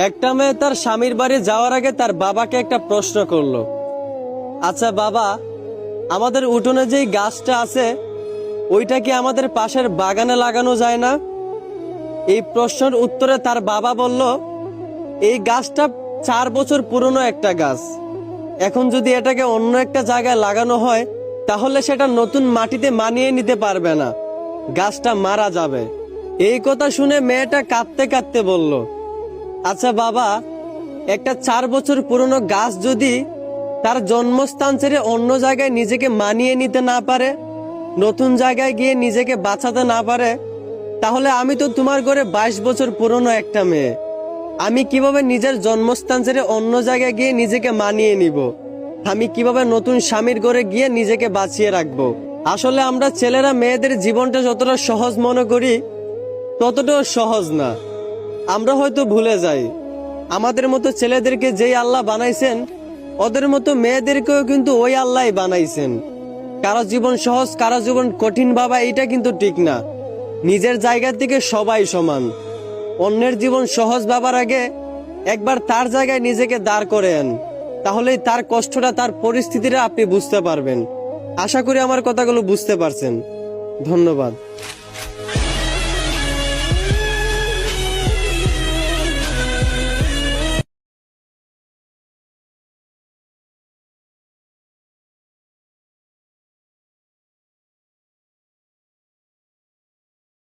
একটা মেয়ে তার স্বামীর বাড়ি যাওয়ার আগে তার বাবাকে একটা প্রশ্ন করলো, আচ্ছা বাবা, আমাদের উঠোনে যেই গাছটা আছে ওইটা কি আমাদের পাশের বাগানে লাগানো যায় না? এই প্রশ্নের উত্তরে তার বাবা বলল, এই গাছটা 4 বছর পুরনো একটা গাছ। এখন যদি এটাকে অন্য একটা জায়গায় লাগানো হয় তাহলে সেটা নতুন মাটিতে মানিয়ে নিতে পারবে না, গাছটা মারা যাবে। এই কথা শুনে মেয়েটা কাঁদতে কাঁদতে বলল, আচ্ছা বাবা, একটা 4 বছর পুরনো গাছ যদি তার জন্মস্থান ছেড়ে অন্য জায়গায় নিজেকে মানিয়ে নিতে না পারে, নতুন জায়গায় গিয়ে নিজেকে বাঁচাতে না পারে, তাহলে আমি তো তোমার ঘরে 22 বছর পুরনো একটা মেয়ে, আমি কিভাবে নিজের জন্মস্থান ছেড়ে অন্য জায়গায় গিয়ে নিজেকে মানিয়ে নিব? আমি কিভাবে নতুন স্বামীর ঘরে গিয়ে নিজেকে বাঁচিয়ে রাখবো? আসলে আমরা ছেলেরা মেয়েদের জীবনটা যতটা সহজ মনে করি ততটাও সহজ না। আমরা হয়তো ভুলে যাই আমাদের মতো ছেলেদেরকে যেই আল্লাহ বানাইছেন ওদের মতো মেয়েদেরকেও কিন্তু ওই আল্লাহই বানাইছেন। কারো জীবন সহজ কারো জীবন কঠিন ভাবা এটা কিন্তু ঠিক না। নিজের জায়গা থেকে সবাই সমান। অন্যের জীবন সহজ ভাবার আগে একবার তার জায়গায় নিজেকে দাঁড় করেন, তাহলেই তার কষ্টটা তার পরিস্থিতিটা আপনি বুঝতে পারবেন। আশা করি আমার কথাগুলো বুঝতে পারছেন। ধন্যবাদ।